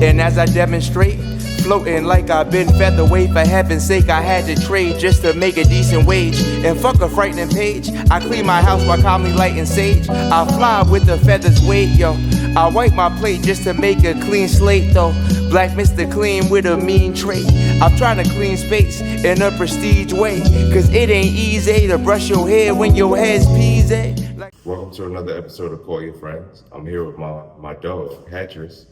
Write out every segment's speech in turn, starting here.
And as I demonstrate, floating like I've been featherweight. For heaven's sake, I had to trade just to make a decent wage. And fuck a frightening page, I clean my house while calmly lighting sage. I fly with the feathers weight, yo. I wipe my plate just to make a clean slate, though. Black Mr. Clean with a mean trait. I'm trying to clean space in a prestige way, cause it ain't easy to brush your hair when your head's peasy. Welcome to another episode of Call Your Friends. I'm here with my dog, Hattress.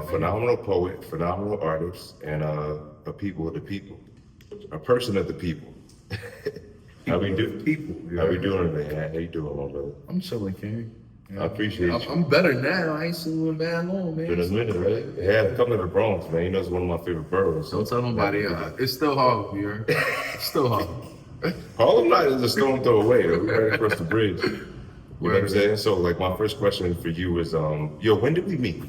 Phenomenal poet, phenomenal artist, and a people of the people. A person of the people. How we do? People. Yeah. How we doing, man? How you doing, my brother? I'm chilling, King. Yeah. I appreciate you. I'm better now. I ain't seen you in that long, man. Been a minute, right? Yeah, come to the Bronx, man. You know it's one of my favorite boroughs. Don't tell nobody. It's still Harlem, you heard? It's still Harlem. Harlem not is a stone throw away. We're right across the bridge. You know what I'm saying? So, like, my first question for you is, when did we meet?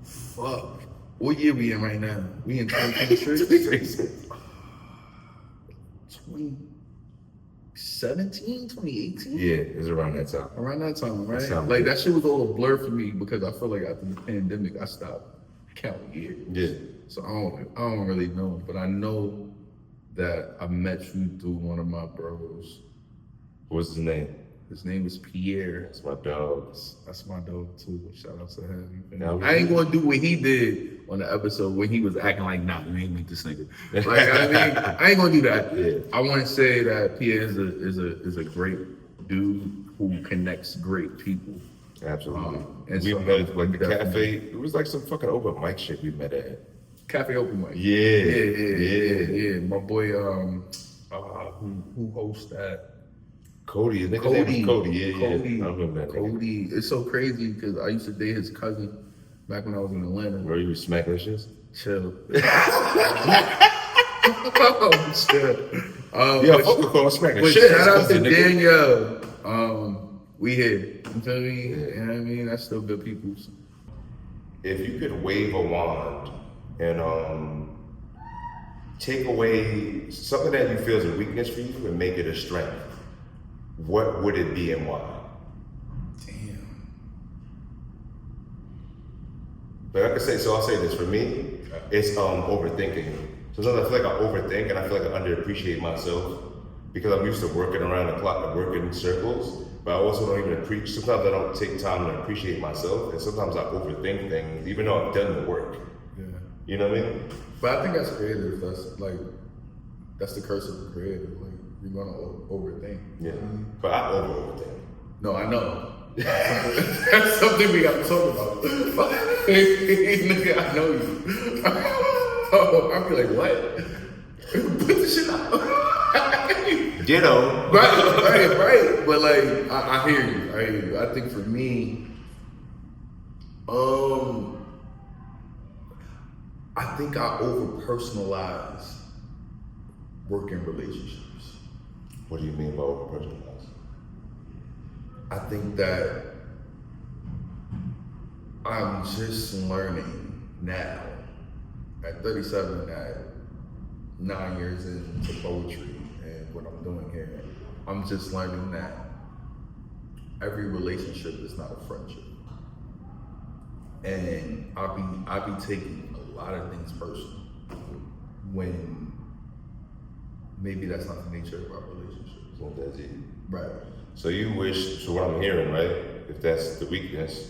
Fuck. What year we in right now? We in 2023? 2017, 2018? Yeah, it's around that time. Around that time, right? That that shit was all a blur for me because I feel like after the pandemic, I stopped counting years. Yeah. So I don't really know, but I know that I met you through one of my bros. What's his name? His name is Pierre. That's my dog. That's my dog too. Shout out to him. Now, I ain't gonna do what he did on the episode when he was acting like, nah, we ain't meet this nigga. Like, I ain't gonna do that. Yeah. I want to say that Pierre is a great dude who connects great people. Absolutely. And we so met at like the definitely. cafe. It was like some fucking open mic shit we met at. Cafe Open Mic. Yeah. My boy, who hosts that? Cody, his name was Cody. Yeah. Cody. I remember that. Cody. It's so crazy because I used to date his cousin back when I was in Atlanta. Where you was smacking shit? Chill. Chill. Fuck with call smacking But shit. shout out to Danielle. We here. You feel me? Yeah. You know what I mean? That's still good people. If you could wave a wand and take away something that you feel is a weakness for you and make it a strength, what would it be and why? Damn. But like I say, so I'll say this, for me, it's overthinking. Sometimes I feel like I overthink and I feel like I underappreciate myself because I'm used to working around the clock and working in circles, but I also don't even appreciate, sometimes I don't take time to appreciate myself, and sometimes I overthink things even though I've done the work. Yeah. You know what I mean? But I think that's creative. That's the curse of the creative. Like, you're gonna overthink. Yeah. But I overthink. No, I know. That's something we gotta talk about. Nigga, I know you. I'll be like, what? Put the shit out. Ditto. Right. But like, I hear you. I think for me, I think I over-personalize working relationships. What do you mean by overpersonalized? I think that I'm just learning now, at 37, at 9 years into poetry and what I'm doing here, I'm just learning that every relationship is not a friendship. And I be taking a lot of things personal when maybe that's not the nature of our relationships. So that's it. Right. So you wish, so what I'm hearing, right, if that's the weakness,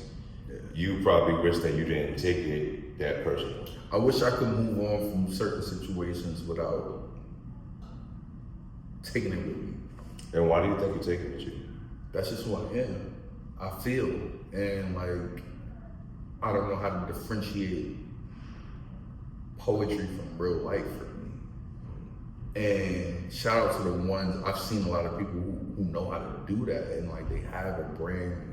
you probably wish that you didn't take it that personal. I wish I could move on from certain situations without taking it with me. And why do you think you take it with you? That's just who I am. I feel, and like, I don't know how to differentiate poetry from real life for me. And shout out to the ones, I've seen a lot of people who know how to do that, and like they have a brand and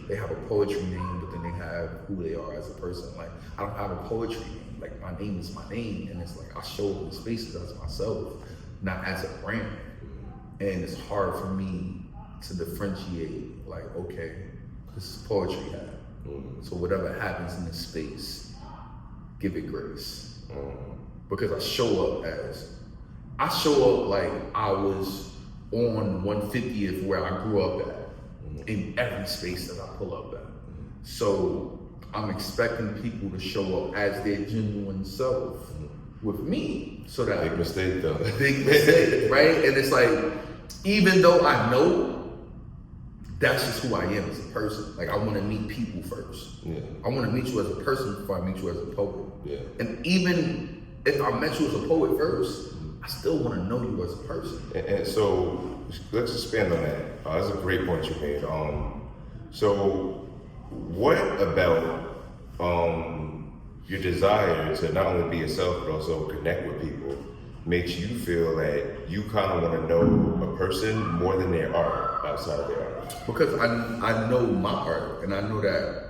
they have a poetry name, but then they have who they are as a person. Like, I don't have a poetry name. Like, my name is my name, and it's like I show up in spaces as myself, not as a brand. And it's hard for me to differentiate, like, okay, this is poetry hat. So whatever happens in this space, give it grace. Because I show up like I was on 150th where I grew up at, in every space that I pull up at. So I'm expecting people to show up as their genuine self with me. So that Big mistake though. Big mistake, right? And it's like, even though I know that's just who I am as a person. Like I want to meet people first. Yeah. I want to meet you as a person before I meet you as a poet. Yeah. And even if I met you as a poet first, I still want to know you as a person. And so let's expand on that. That's a great point you made. So what about your desire to not only be yourself but also connect with people makes you feel that you kind of want to know a person more than their art outside of their art? Because I know my art, and I know that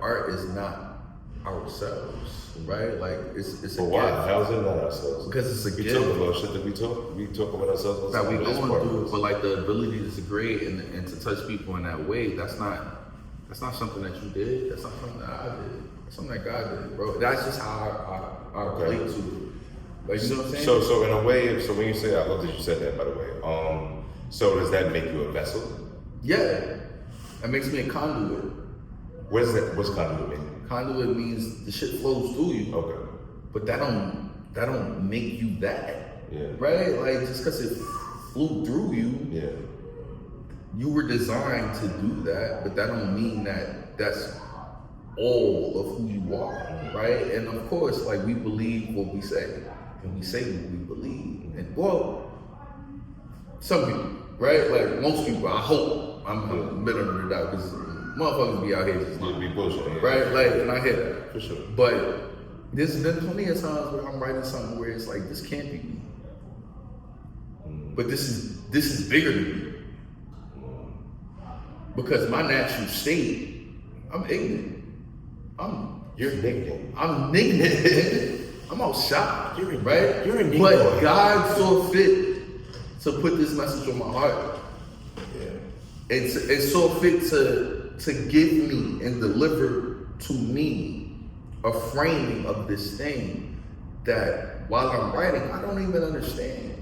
art is not ourselves, right? Like it's a But why? gift. How's it not ourselves? Because it's a we gift. talk about shit that we talk about ourselves all the That time. we That's going part of through, us. but like the ability to create and to touch people in that way, that's not something that you did. That's not something that I did. That's something that God did, bro. That's just how I relate to it. Like, you know what I'm saying? So in a way, so when you say, I love that you said that, by the way. So does that make you a vessel? Yeah, it makes me a conduit. What's conduit mean? Conduit means the shit flows through you. Okay. But that don't make you that. Yeah. Right? Like just because it flew through you, Yeah. you were designed to do that, but that don't mean that that's all of who you are, right? And of course, like we believe what we say, and we say what we believe. And well, some people, right? Like most people, I hope I'm better than that because motherfuckers be out here just It'd be bullshit. Yeah. right? Like, and I hear that. For sure. But there's been plenty of times where I'm writing something where it's like, this can't be me. But this is bigger than me. Because my natural state, I'm ignorant. You're ignorant. I'm ignorant. I'm outside. You're ignorant. Right? You're ignorant. But God saw fit to put this message on my heart. Yeah. It saw fit to give me and deliver to me a framing of this thing that while I'm writing, I don't even understand.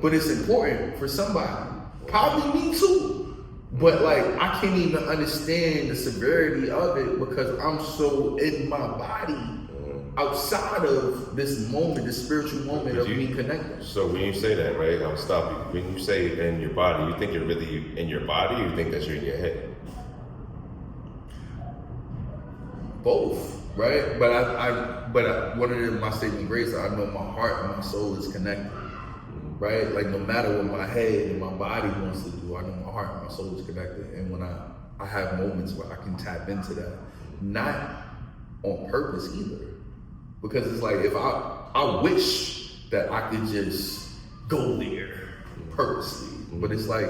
But it's important for somebody. Probably me too. But like, I can't even understand the severity of it because I'm so in my body outside of this moment, this spiritual moment of me connecting. So when you say that, right, I'll stop you. When you say in your body, you think you're really in your body or you think that you're in your head? Both, right? But one of my statement grace, I know my heart and my soul is connected. Right? Like no matter what my head and my body wants to do, I know my heart and my soul is connected. And when I have moments where I can tap into that, not on purpose either. Because it's like if I wish that I could just go there purposely. But it's like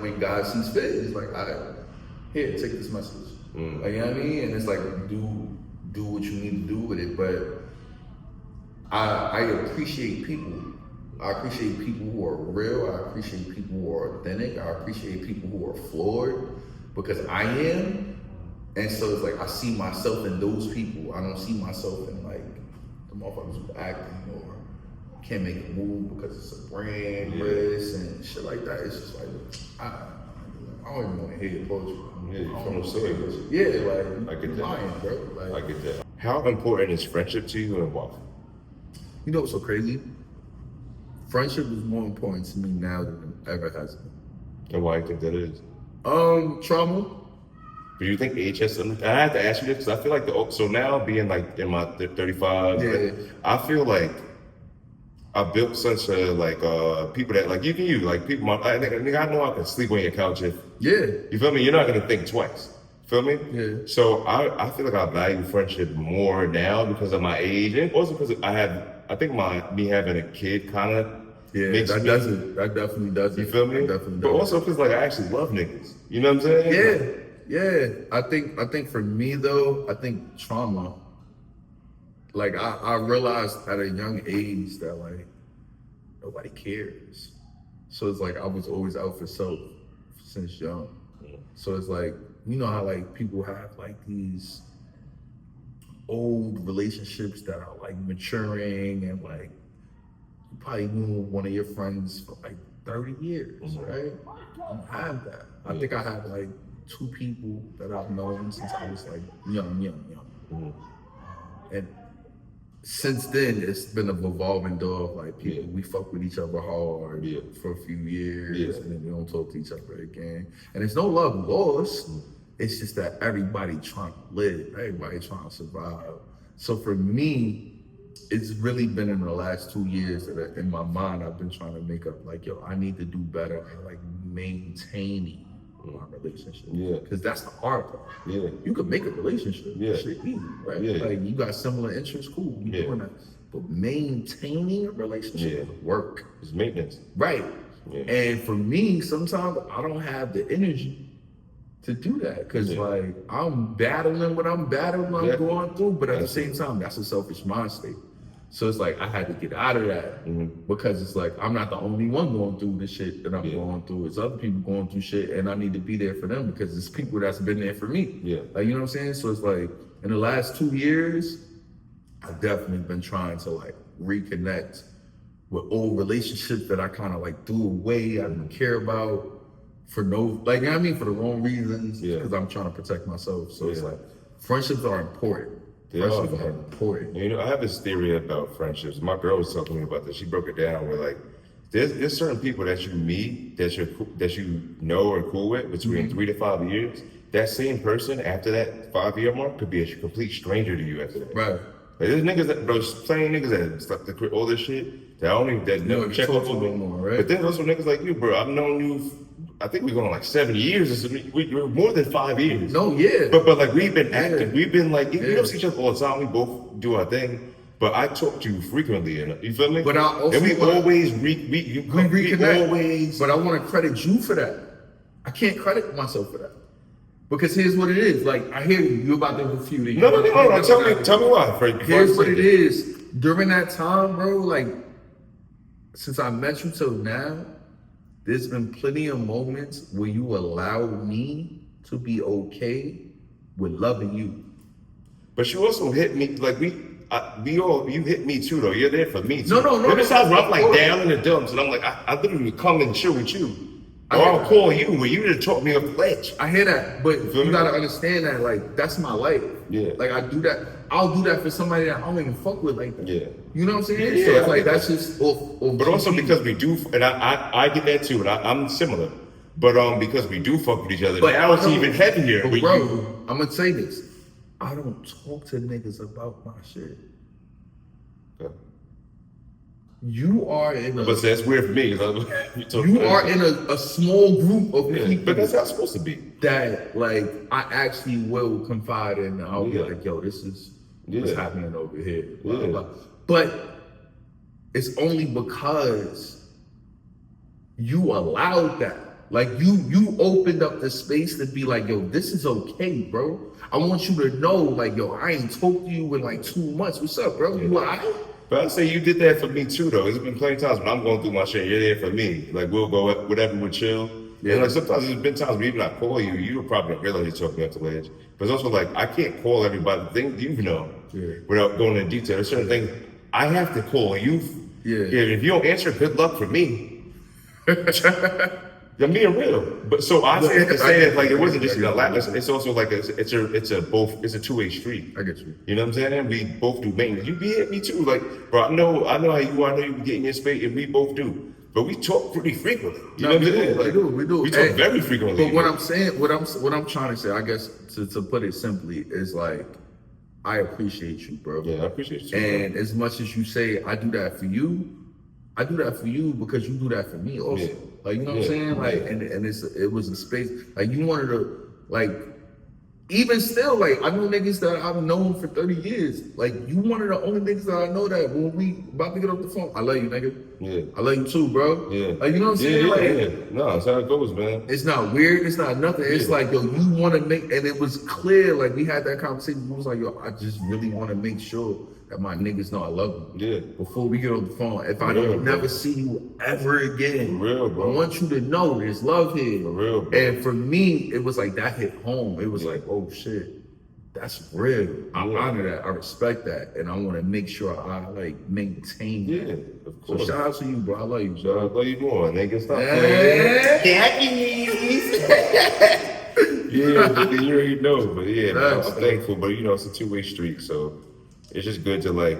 when God sees fit, it's like, all right, here, take this message. Like, you know what I mean? And it's like do what you need to do with it. But I appreciate people. I appreciate people who are real. I appreciate people who are authentic. I appreciate people who are flawed because I am. And so it's like I see myself in those people. I don't see myself in like the motherfuckers who acting or can't make a move because it's a brand risk and shit like that. It's just like I don't even want to hear poetry. Yeah, you feel what I'm saying? Yeah, like I get that. lying, bro. Like, I get that. How important is friendship to you and why? you know what's so crazy? Friendship is more important to me now than it ever has been. And why do you think that is? Trauma. Do you think age has something? I have to ask you this because I feel like so now being like in my 35, Yeah. like, I feel like I built such a like people that like even you like people. I know I can sleep on your couch if you feel me. You're not gonna think twice. Feel me? Yeah. So I feel like I value friendship more now because of my age and also because I think me having a kid kind of makes that me. definitely does it. You feel me? That definitely But does also because like I actually love niggas. You know what I'm saying? Yeah. I think for me though, I think trauma. Like I realized at a young age that like nobody cares. So it's like I was always out for self since young. So it's like, you know how like people have like these old relationships that are like maturing and like you probably knew one of your friends for like 30 years, right? I don't have that. I think I have like two people that I've known since I was like young. And since then, it's been a revolving door of like people, we fuck with each other hard for a few years and then we don't talk to each other again. And there's no love lost. It's just that everybody trying to live, everybody trying to survive. So for me, it's really been in the last 2 years that in my mind, I've been trying to make up like, yo, I need to do better at like maintaining my relationship. Because that's the hard part. You could make a relationship. Shit easy, right? Like you got similar interests, cool. You doing that. But maintaining a relationship is work. It's maintenance. Right. And for me, sometimes I don't have the energy to do that. Cause like I'm battling what I'm battling, what I'm going through, but at the same time, that's a selfish mind state. So it's like I had to get out of that because it's like I'm not the only one going through the shit that I'm going through. It's other people going through shit, and I need to be there for them because it's people that's been there for me. Like you know what I'm saying? So it's like in the last 2 years, I've definitely been trying to like reconnect with old relationships that I kind of like threw away. I didn't care about for no, like you know what I mean, for the wrong reasons. Because I'm trying to protect myself. So it's like friendships are important. Friendships are important. You know, I have this theory about friendships. My girl was talking to me about this. She broke it down where like there's certain people that you meet that you know are cool with between 3 to 5 years. That same person after that 5-year mark could be a complete stranger to you after that. Right. Like there's niggas that those plain niggas that stuck to all this shit that I don't even never check up on me. Right? But then there's also niggas like you, bro. I've known you. I think we're going like 7 years. We're more than 5 years. No, But like we've been active. We've been like we don't see each other all the time. We both do our thing. But I talk to you frequently, and you feel me? But I also we always reconnect. Always. But I want to credit you for that. I can't credit myself for that. Because here's what it is. Like I hear you about to refute it. No. Tell me why. Here's what it is. During that time, bro, like since I met you till now, there's been plenty of moments where you allowed me to be okay with loving you. But you also hit me like you hit me too though. You're there for me too. No. There's times where I'm like down in the dumps and I'm like I literally come and chill with you. Or I'll call you where you didn't talk me off the ledge. I hear that, but you gotta understand that like that's my life. Like I do that. I'll do that for somebody that I don't even fuck with like that. You know what I'm saying? So it's like that's just but also because we do, and I get that too, and I'm similar. But because we do fuck with each other, but now it's even heavier. But bro, I'm gonna say this. I don't talk to niggas about my shit. You are in a... But that's weird for me. You are in a small group of people. But that's how it's supposed to be. That, like, I actually will confide in. I'll be like, yo, this is what's happening over here. Blah, blah. But it's only because you allowed that. Like, you opened up the space to be like, yo, this is okay, bro. I want you to know, like, yo, I ain't talked to you in, like, 2 months. What's up, bro? You all right? But I say you did that for me too, though. There's been plenty of times when I'm going through my shit. You're there for me. Like we'll go whatever, we'll chill. And like sometimes there's been times where even I call you, you probably don't realize you're talking off the ledge. But it's also like I can't call everybody. Things you know without going into detail. There's certain things I have to call you. If you don't answer, good luck for me. I'm being real. But so I say to say that like it wasn't just a lack. It's also like it's a two-way street. I get you. You know what I'm saying? We both do maintenance. You be hit me too. Like, bro, I know how you are. I know you be getting your space, and we both do. But we talk pretty frequently. You know what I'm saying? Like, we do. We talk very frequently. But what I'm saying, what I'm trying to say, I guess to put it simply, is like I appreciate you, bro. Yeah, I appreciate you. And bro, as much as you say I do that for you, I do that for you because you do that for me also. Like, you know what I'm saying? Like, and it was a space, like, you wanted to, like, even still, like, I know niggas that I've known for 30 years. Like, you one of the only niggas that I know that when we about to get off the phone, I love you, nigga. I love you too, bro. Like, you know what I'm saying? No, that's how it goes, man. It's not weird. It's not nothing. It's like, yo, you want to make, and it was clear, like, we had that conversation. It was like, yo, I just really want to make sure that my niggas know I love them. Before we get on the phone, if I don't never see you ever again, for real, bro. I want you to know there's love here. For real, bro. And for me, it was like that hit home. It was like, oh shit, that's real. I honor that. I respect that, and I want to make sure I like maintain that. Of course. So shout out to you, bro. I love you, bro. I love you more, nigga. Stop playing. Yeah, but then you already know. But yeah, man, Facts, I'm thankful. But you know, it's a two-way street, so it's just good to like.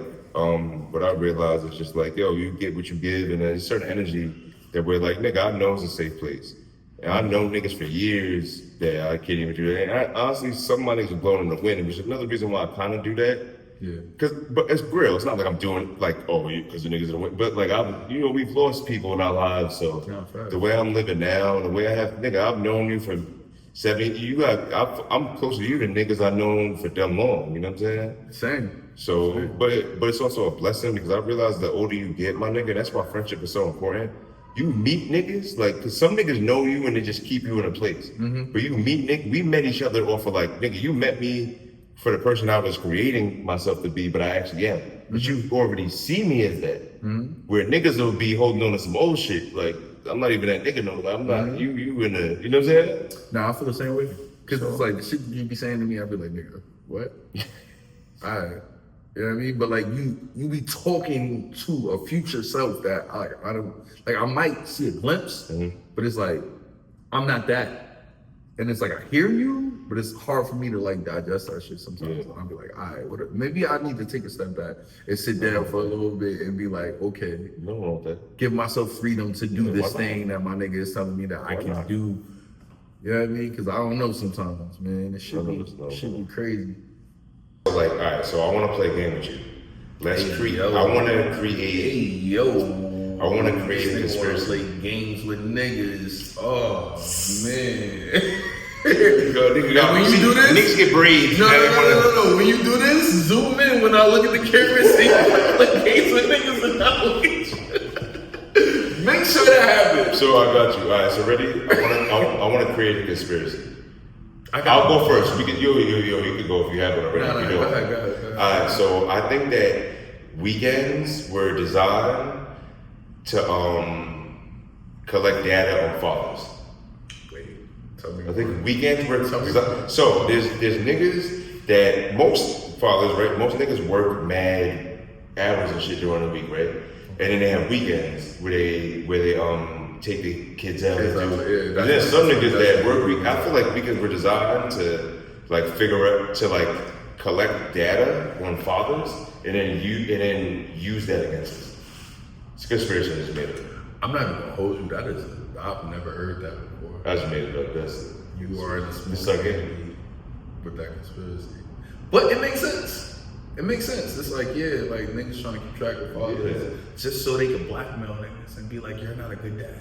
What I realized is just like, yo, you get what you give, and there's a certain energy that we're like, nigga, I know it's a safe place, and I know niggas for years that I can't even do that. And honestly, some of my niggas are blowing in the wind, which is another reason why I kind of do that. Yeah. But it's real. It's not like I'm doing like, oh, because the niggas in the wind. But like we've lost people in our lives, so the way I'm living now, and the way I have, nigga, I've known you for 7 I'm closer to you than niggas I've known for damn long. You know what I'm saying? Same. So, but it's also a blessing because I realize the older you get, my nigga, that's why friendship is so important. You meet niggas, like, cause some niggas know you and they just keep you in a place. But you meet niggas, we met each other off of like, nigga, you met me for the person I was creating myself to be, but I actually am. But you already see me as that. Where niggas will be holding on to some old shit, like, I'm not even that nigga no more. I'm not, you in the, you know what I'm saying? Nah, I feel the same way. Cause it's like, the shit you be saying to me, I'd be like, nigga, what? Alright. You know what I mean? But like you be talking to a future self that I don't like. I might see a glimpse, but it's like I'm not that, and it's like I hear you, but it's hard for me to like digest that shit sometimes. And I'll be like, all right, maybe I need to take a step back and sit down for a little bit and be like, okay, give myself freedom to do this thing that my nigga is telling me that I can do. You know what I mean? Because I don't know sometimes, man. It should be crazy. Like, all right, so I want to play a game with you. Let's create. I want to create. I want to create a conspiracy. Play games with niggas. Oh man. When you do this, niggas get brave. No. When you do this, zoom in. When I look at the camera, and see you play games with niggas, and I look at you. Make sure that happens. So I got you. All right, so ready? I want to create a conspiracy. I'll go first. You can go if you have it already. Go ahead. All right, so I think that weekends were designed to collect data on fathers. Wait, tell me. I think weekends were designed. So there's niggas that most fathers, right? Most niggas work mad hours and shit during the week, right? And then they have weekends where they take the kids out. And then some niggas that work week. I feel like weekends were designed to like collect data on fathers and then use that against us. It's a conspiracy that's made up. I'm not even gonna hold you. I've never heard that before. I just made it up. You are in the small game with that conspiracy, but it makes sense. It makes sense. It's like, yeah, like niggas trying to keep track of fathers just so they can blackmail niggas and be like, you're not a good dad.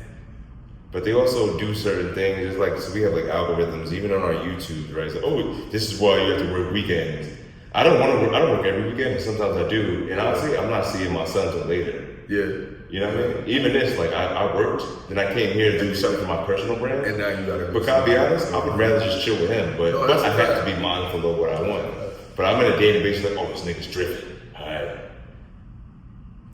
But they also do certain things. It's like, so we have like algorithms, even on our YouTube, right? It's like, oh, this is why you have to work weekends. I don't work every weekend, but sometimes I do. And honestly, I'm not seeing my son till later. Yeah. You know what I mean? Even this, like, I worked, then I came here to do something for my personal brand. And now you gotta. But can I be honest? I would rather just chill with him. But I have to be mindful of what I want. But I'm in a database like, oh, this nigga's drifting. All right.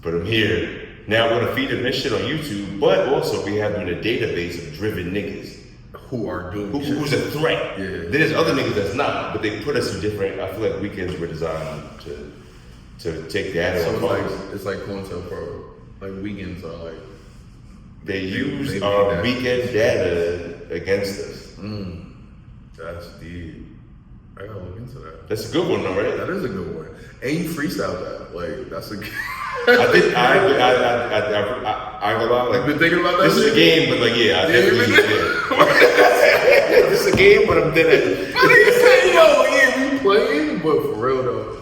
But I'm here. Now we're gonna feed him this shit on YouTube, but also we have him in a database of driven niggas. Who are doing who's a threat. Yeah. Then there's other niggas that's not, but they put us in different, I feel like weekends were designed to take data on it's like COINTELPRO. Like weekends are like they use our weekend data against us. That's deep. I gotta look into that. That's a good one, though, right? That is a good one. And you freestyle that. Like that's a. I ain't gonna lie. Like, you've been thinking about that. This is a game, but like, yeah, I definitely. This is a game, but I'm dead at it. What are you saying, yo? Yeah, we playing, but for real though.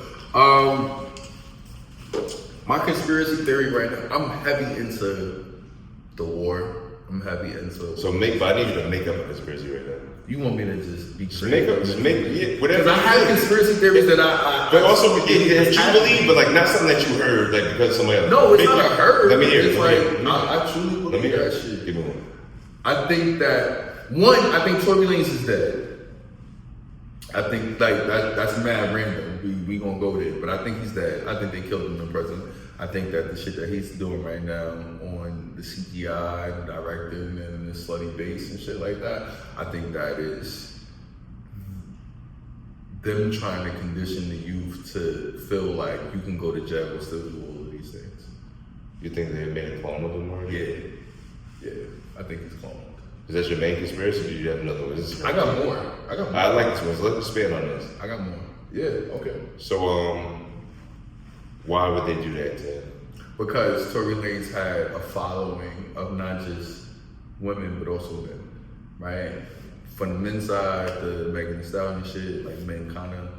My conspiracy theory right now, I'm heavy into the war. I'm heavy into. So but I need you to make up a conspiracy right now. You want me to just be just make yeah, whatever. Because I have conspiracy theories that I but also that you believe, but like not something that you heard, like because somebody else. No, it's not a heard. Let me hear it. It's like I truly believe that shit. Give me one. I think that I think Tory Lanez is dead. I think like that's mad random. We gonna go there, but I think he's dead. I think they killed him in prison. I think that the shit that he's doing right now on the CGI and directing and the slutty bass and shit like that, I think that is them trying to condition the youth to feel like you can go to jail and still do all of these things. You think they made a clone of him already? Yeah, I think he's cloned. Is that your main conspiracy, or do you have another one? I got more. I got more. I like this one. So let's expand on this. I got more. Yeah, okay. So, why would they do that, Ted? Because Tory Lanez had a following of not just women, but also men, right? From the men's side, the Megan Thee Stallion shit, like men kind of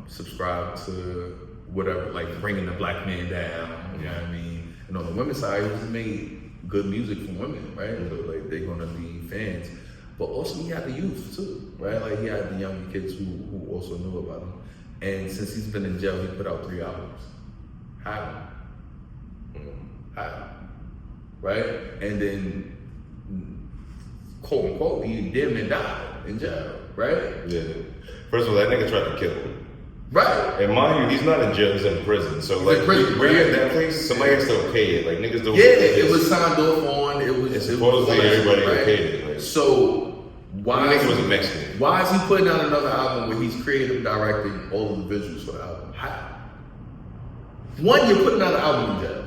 subscribe to whatever, like bringing the black man down, you know what I mean? And on the women's side, he just made good music for women, right? So like they're gonna be fans. But also he had the youth too, right? Like he had the younger kids who also knew about him. And since he's been in jail, he put out 3 albums. How? Right? And then, quote unquote, he damn near died in jail, right? Yeah. First of all, that nigga tried to kill him. Right. And mind you, he's not in jail, he's in prison. So like, where you're at that place, somebody has to okay it. Like niggas don't. Yeah, it was signed off on. And supposedly everybody okayed it. Like, so why? Nigga was a Mexican. Why is he putting out another album where he's creative directing all of the visuals for the album? How? One, you're putting out an album in jail,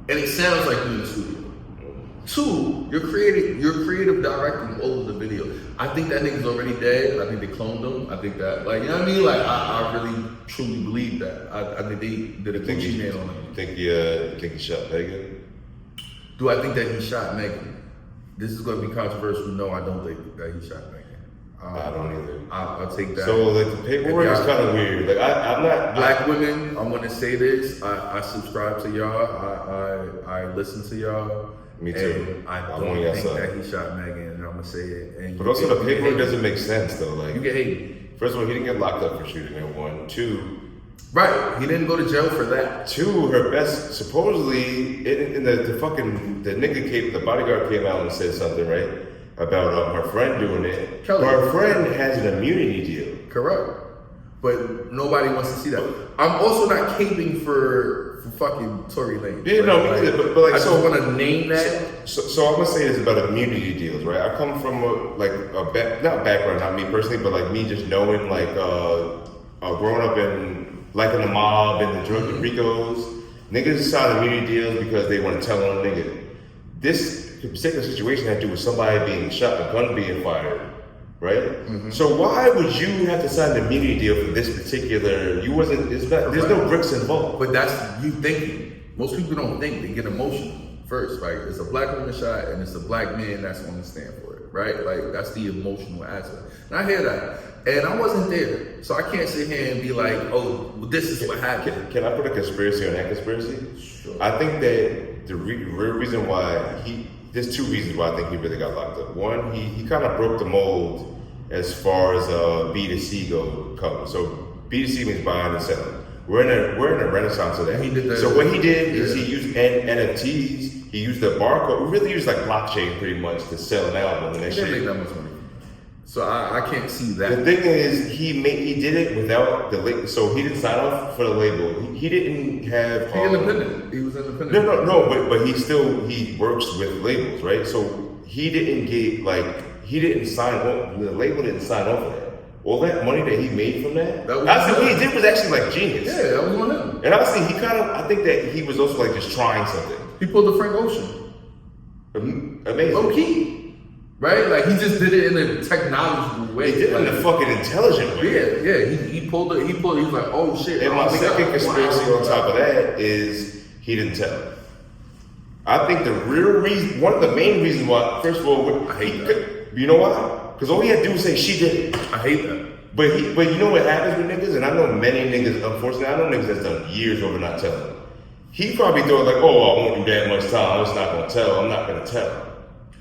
and it sounds like you're in the studio. 2, you're creative directing all of the video. I think that nigga's already dead. I think they cloned him. I think that, like, you know what I mean? Like, I really, truly believe that. I think they did a Gucci man on him. You think he shot Megan? Do I think that he shot Megan? This is going to be controversial. No, I don't think that he shot Megan. I don't either. I'll take that. So, like, the paperwork is kind of weird. Like, I'm not... Black women, I'm going to say this. I subscribe to y'all. I listen to y'all. Me too. And I don't think that he shot Megan, and I'm gonna say it. And but also the paperwork doesn't make sense though. Like you get hate. First of all, he didn't get locked up for shooting at 1. 2, right? He didn't go to jail for that. 2, her best supposedly in the nigga came, the bodyguard came out and said something right about her friend doing it. Kelly. Her friend has an immunity deal. Correct. But nobody wants to see that. I'm also not caping for fucking Tory Lanez. Yeah, right? no, me too. But like, I just want to name that. So I'm gonna say this about immunity deals, right? I come from not background, not me personally, but like me just knowing, like, growing up in the mob and the drug Ricos, niggas sign immunity deals because they want to tell on a nigga. This particular situation had to do with somebody being shot, a gun being fired. Right? Mm-hmm. So why would you have to sign an immunity deal for this particular? There's no bricks involved. But that's you thinking. Most people don't think. They get emotional first, right? It's a black woman shot, and it's a black man that's on the stand for it, right? Like that's the emotional aspect. And I hear that, and I wasn't there, so I can't sit here and be like, "Oh, well, this is what happened." Can I put a conspiracy on that conspiracy? Sure. I think that the real reason why there's 2 reasons why I think he really got locked up. One, he kind of broke the mold as far as B2C comes. So B2C means buying and selling. We're in a renaissance of that. So what he did is he used NFTs. He used the barcode. We really used like blockchain pretty much to sell an album and that shit. He didn't make that much money. So I can't see that. The thing is, he did it without the label. So he didn't sign off for the label. He didn't have. He independent. He was independent. No. But he works with labels, right? So he didn't get he didn't sign off. The label didn't sign off for that. All that money that he made from that. What he did was actually like genius. Yeah, that was on him. And honestly, I think that he was also like just trying something. He pulled the Frank Ocean. Amazing. Low key. Right? Like he just did it in a technological way. He did it in a fucking intelligent way. Yeah. He pulled it. He was like, oh shit. And my second conspiracy on top of that is he didn't tell. I think the real reason, one of the main reasons why, first of all, I hate that. You know why? Because all he had to do was say she did it. I hate that. But you know what happens with niggas? And I know many niggas, unfortunately, I know niggas that's done years over not telling. He probably thought like, oh, I won't do that much time. I'm just not gonna tell. I'm not gonna tell.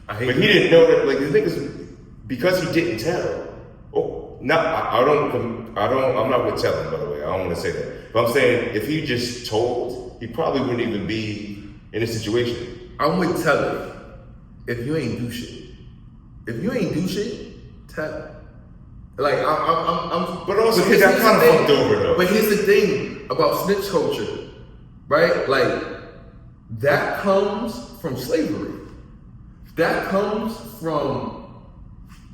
But he didn't know that, like, the niggas, because he didn't tell. Oh, no, I'm not with telling, by the way. I don't want to say that. But I'm saying if he just told, he probably wouldn't even be in this situation. I'm with telling. If you ain't do shit. If you ain't do shit, tell. Like I'm but also he got kind of fucked over though. But here's the thing about snitch culture, right? Like that comes from slavery. That comes from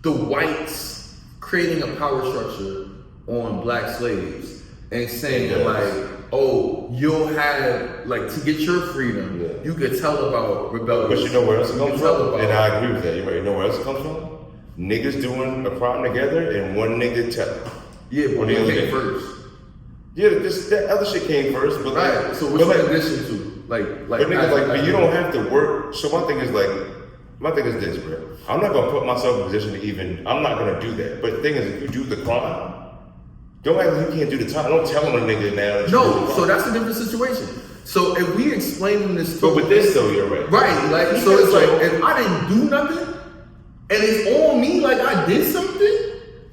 the whites creating a power structure on black slaves and saying like, oh, you'll have, like, to get your freedom, you could tell about rebellion. But you know where else it comes from? And I agree with that. You know where else it comes from? niggas doing a crime together and one nigga telling. Yeah, but the what other came nigga. first? Yeah, that other shit came first, but Right. So what's in addition to but niggas but you don't have to work. So my thing is this, bro. I'm not gonna put myself in a position to even. I'm not gonna do that. But the thing is, if you do the crime, don't act like you can't do the time. Don't tell a nigga now. That no. So that's a different situation. So if we explaining this, but with this though, you're right. Right. Like so, it's like if I didn't do nothing, and it's on me like I did something,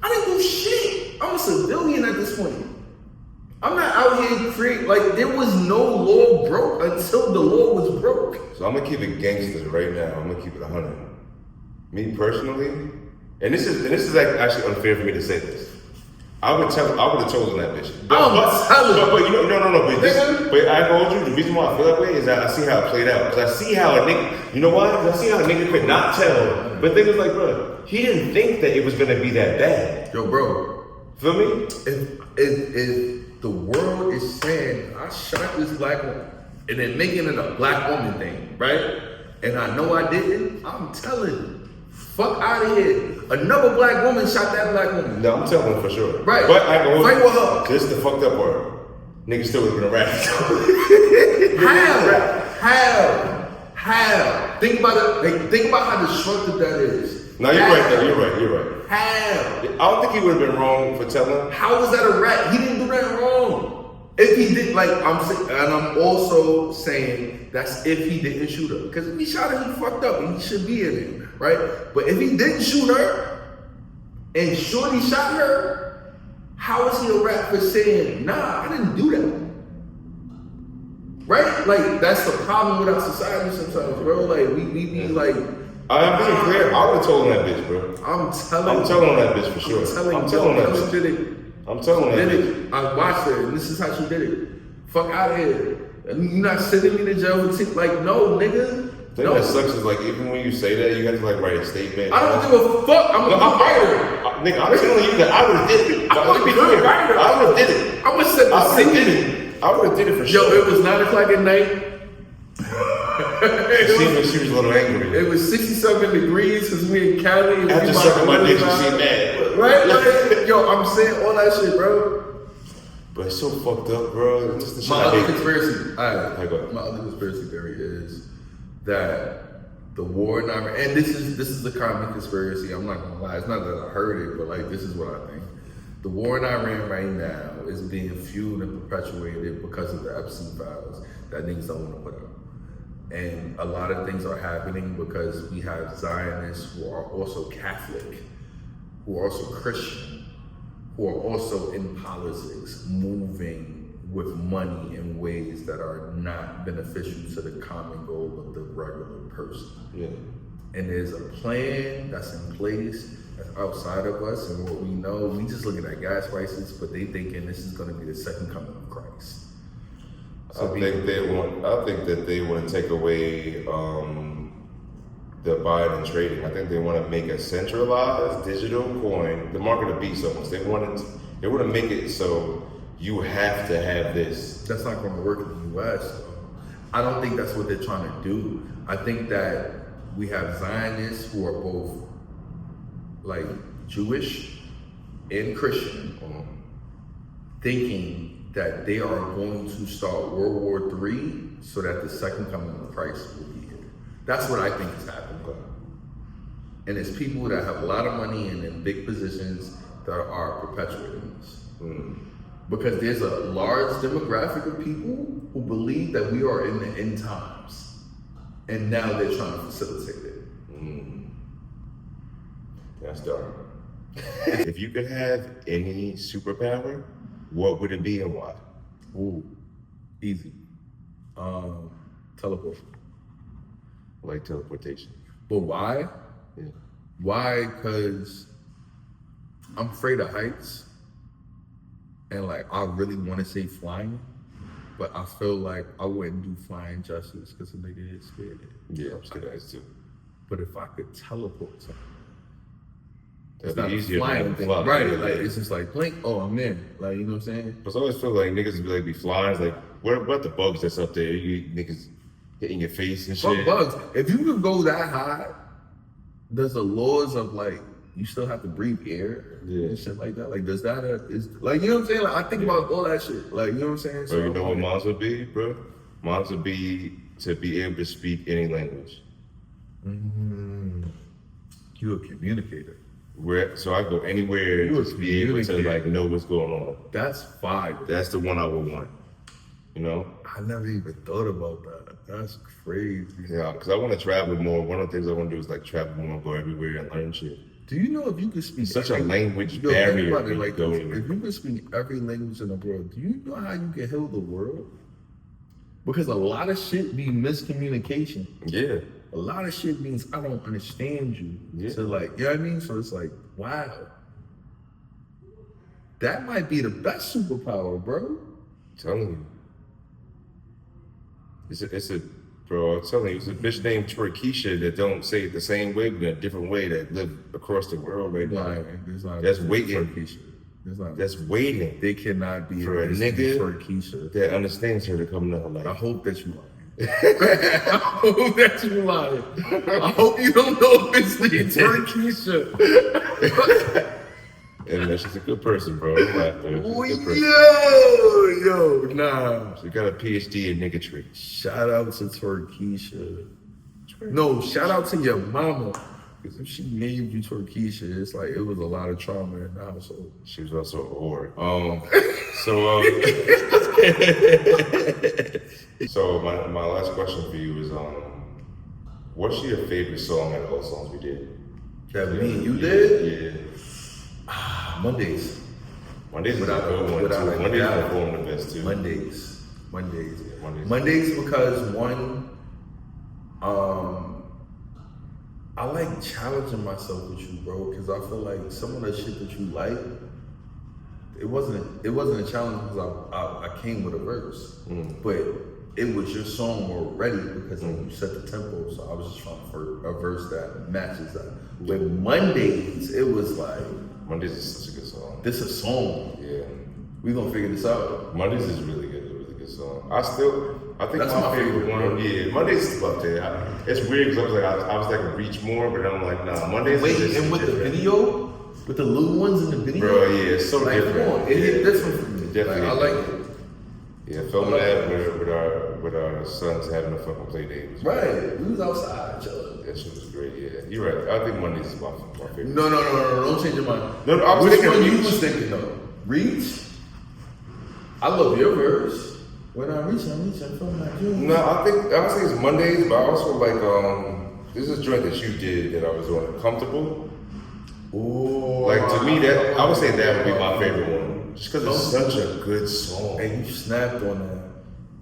I didn't do shit. I'm a civilian at this point. I'm not out here like there was no law broke until the law was broke. So I'm gonna keep it gangster right now. I'm gonna keep it 100. Me personally, and this is like actually unfair for me to say this. I would have chosen that bitch. But you know, no. But I told you the reason why I feel that way is that I see how it played out. Because I see how a nigga, you know why? Because I see how a nigga could not tell. But the thing is like, bro, he didn't think that it was gonna be that bad. Yo, bro, feel me? If the world is saying I shot this black woman and then making it a black woman thing, right? And I know I didn't, I'm telling you, fuck out of here. Another black woman shot that black woman. No, I'm telling for sure. Right. But I go fight with her. This is the fucked up part. Niggas still would have been a rat. How? Think about it. Like, think about how destructive that is. No, you're right though. You're right. How? I don't think he would have been wrong for telling. How was that a rat? He didn't do that wrong. If he did, like I'm also saying that's if he didn't shoot her. Because if he shot her, he fucked up and he should be in it, right? But if he didn't shoot her and Shorty shot her, how is he a rat for saying, nah, I didn't do that? Right? Like that's the problem with our society sometimes, bro. Like we be like, I'm being clear. I would have told him that bitch, bro. I'm telling him that bitch for sure. I'm telling him that bitch. Did it. I'm telling Did that. it. I watched her, and this is how she did it. Fuck out of here. You're not sending me to jail for like, no, nigga. The thing that sucks is like, even when you say that, you have to like write a statement. I don't give a fuck. I'm a writer. Nigga, I'm telling you that I would have did it. I'm a good writer. I would have did it. I'm gonna set the scene. I would have did it for sure. Yo, it was 9 o'clock at night. She was a little angry. It was 67 degrees because we in Cali. After sucking my dick, she seemed mad. Right? Like, yo, I'm saying all that shit, bro. But it's so fucked up, bro. It's just the shit My I other hate. conspiracy, My other conspiracy theory is that the war in Iran, and this is a common conspiracy. I'm not gonna lie. It's not that I heard it, but like this is what I think. The war in Iran right now is being fueled and perpetuated because of the Epstein files that niggas don't want to put up. And a lot of things are happening because we have Zionists who are also Catholic, who are also Christian, who are also in politics, moving with money in ways that are not beneficial to the common goal of the regular person. Yeah. And there's a plan that's in place that's outside of us, and what we know, we just looking at gas prices, but they thinking this is going to be the second coming of Christ. So I think that they want to take away the buying and trading. I think they want to make a centralized digital coin, the market of beast almost. They want to make it so you have to have this. That's not going to work in the U.S. So I don't think that's what they're trying to do. I think that we have Zionists who are both like Jewish and Christian, thinking that they are going to start World War III so that the second coming of Christ will be here. That's what I think is happening. And it's people that have a lot of money and in big positions that are perpetuating this. Because there's a large demographic of people who believe that we are in the end times. And now they're trying to facilitate it. That's dark. If you could have any superpower, what would it be and why? Ooh, easy. Teleport. Like teleportation. But why? Yeah. Why? Because I'm afraid of heights. And like, I really want to say flying, but I feel like I wouldn't do flying justice because the nigga is scared. Yeah, I'm scared of that too. But if I could teleport something, That'd it's not be a easier flying than thing, flying. right? Yeah. Like it's just like blink. Oh, I'm in. Like you know what I'm saying? But I always feel like niggas be like be flying. It's like what about the bugs that's up there? You niggas get in your face and Fuck shit. bugs. If you could go that high, there's the laws of like you still have to breathe air Yeah. and shit like that. Like, does that is like, you know what I'm saying? Like, I think about all that shit. Like, you know what I'm saying? So you know what mine would be, bro? Mine would be to be able to speak any language. You a communicator. So I go anywhere You to be able to like know what's going on. That's fire. That's the one I would want. You know? I never even thought about that. That's crazy. Yeah, because I want to travel more. One of the things I want to do is like travel more, go everywhere and learn shit. Do you know if you could speak Such a language think barrier. about it like go this. anywhere. If you could speak every language in the world, do you know how you can heal the world? Because a lot of shit be miscommunication. Yeah. A lot of shit means I don't understand you. Yeah. So like, you know what I mean? So it's like, wow. That might be the best superpower, bro. I'm telling you. Bro, I'm telling you, it's a bitch named Turkisha that don't say it the same way, but in a different way, that live across the world right now. That's waiting. That's waiting They cannot be for a nigga Turkisha. that understands her to come to her life. I hope that you lying. I hope that you lying. I hope you don't know if it's the Turkisha. And she's a good person, bro. Don't laugh at her. She's a good person. Yo, nah. She got a PhD in niggatry. Shout out to Turkisha. No, shout out to your mama. Because if she named you Turkisha, it's like it was a lot of trauma in the household. She was also a whore. So my last question for you is what's your favorite song out of all songs we did? That me and you did? Yeah. Mondays. Mondays is a good one too. Mondays perform the best too. Mondays. Yeah, Mondays because one, I like challenging myself with you, bro, because I feel like some of the shit that you like, it wasn't a challenge because I came with a verse, but it was your song already because you set the tempo, so I was just trying for a verse that matches that. With Mondays, it was like Mondays is such a good song. this a song. Yeah. We gonna figure this out. Mondays is really good. It's a really good song. I think That's my my favorite favorite, one. bro. Yeah, Mondays is up there. It's weird because I was like reach more, but I'm like, nah. Mondays. Wait, is just and with different. the video, with the little ones in the video, Bro, yeah, it's so like, different. come on, it hit different for me. It definitely I is. like it. Yeah, filming that with our sons having a fucking play date. Was great. Right, we was outside chilling. That shit was great. Yeah, you're right. I think Mondays is my favorite. No, don't change your mind. No, I was Which thinking one you Reach. was thinking though? Reach? I love your verse. When I reach, I'm feeling like you. No, I think it's Mondays, but I also like this is a joint that you did that I was on Comfortable. Ooh, Like to me that I would say that would be my favorite one. Just because it's such a good song. And you snapped on that.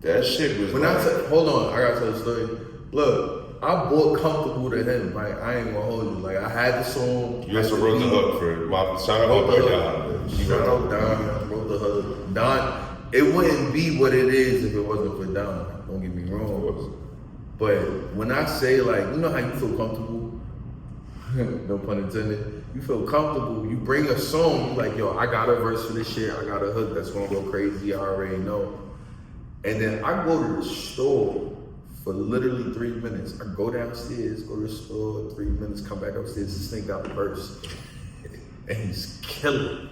That shit was When I said, hold on, I gotta tell the story. Look, I bought Comfortable to him. Like, I ain't gonna hold you. Like, I had the song. you also wrote the hook for my shout out to Don. Shout out Don. I wrote the hook. Don, it wouldn't be what it is if it wasn't for Don. Don't get me wrong. But when I say, like, you know how you feel comfortable? No pun intended. You feel comfortable. You bring a song, you like, yo, I got a verse for this shit. I got a hook that's gonna go crazy. I already know. And then I go to the store for literally 3 minutes. I go downstairs, go to the store, 3 minutes, come back upstairs, and sneak out the verse. And he's killing.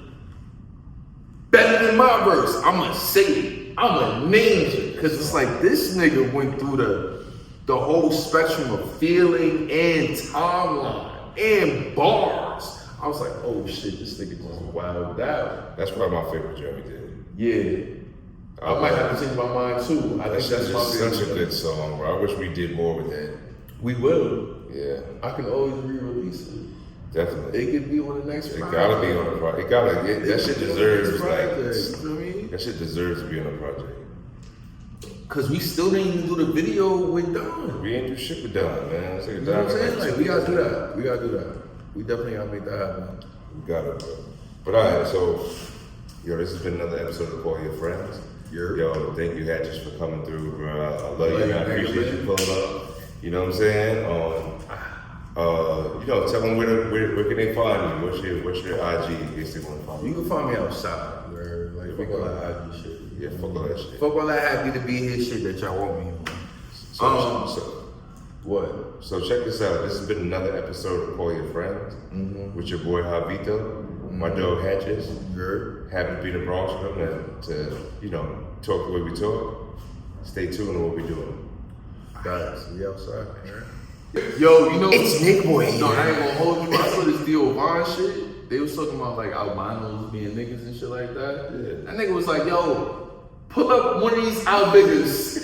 Better than my verse. I'ma say it. I'ma name it. Cause it's like this nigga went through the whole spectrum of feeling and timeline and bars. I was like, oh shit, this nigga just wilded out. That's probably my favorite Jeremy did. Yeah. I might have to change my mind too. I think that's my such a favorite. good song, bro. I wish we did more with that. We will. Yeah, I can always re-release it. definitely. It could be on the next It project. gotta be on a project. That shit deserves You know what I like mean? that shit deserves to be on a project. Cause we still didn't even do the video with Don. We ain't do shit with Don, man. It's like You know what I'm saying? Like we gotta do that. We definitely gotta make that happen. We got it, bro. But alright, so yo, this has been another episode of Call Your Friends. Yo, thank you, Hattress, for coming through, bro. I love you. I appreciate you pulling up. You know what I'm saying? You know, tell them where can they find you? What's your IG in case they want to find You you? can find me outside, where like fuck all that IG shit. Yeah, fuck all that shit. Fuck all that happy to be here shit that y'all want me on. So What? So check this out. This has been another episode of Call Your Friends with your boy Javito, my dog Hattress. Happy to be in the Bronx with him to talk the way we talk. Stay tuned to what we're doing. Guys, we outside. Yo, you know It's Nick Boy. No, I ain't gonna hold you. I saw this Theo Von shit. They was talking about like albinos being niggas and shit like that. Yeah. That nigga was like, yo, pull up one of these albiggers.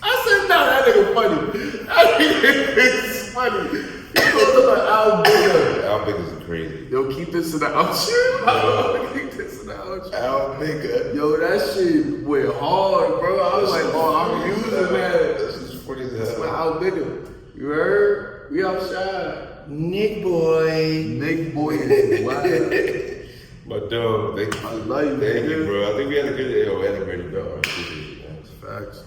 I said, nah, that nigga funny. That nigga is funny. He pulled up an albigger. Al Bigger's crazy. Yo, keep this in the outro. Keep this in the outro. Al Bigger. Yo, that shit went hard, bro. I was like, oh, I'm using that. This is funny as That's hell. my albigger. You heard? We outside. Nick Boy. Nick Boy is wild. My dog, thank you. I love you, Thank you, nigga. bro. I think we had a good day. We had a great day. Facts.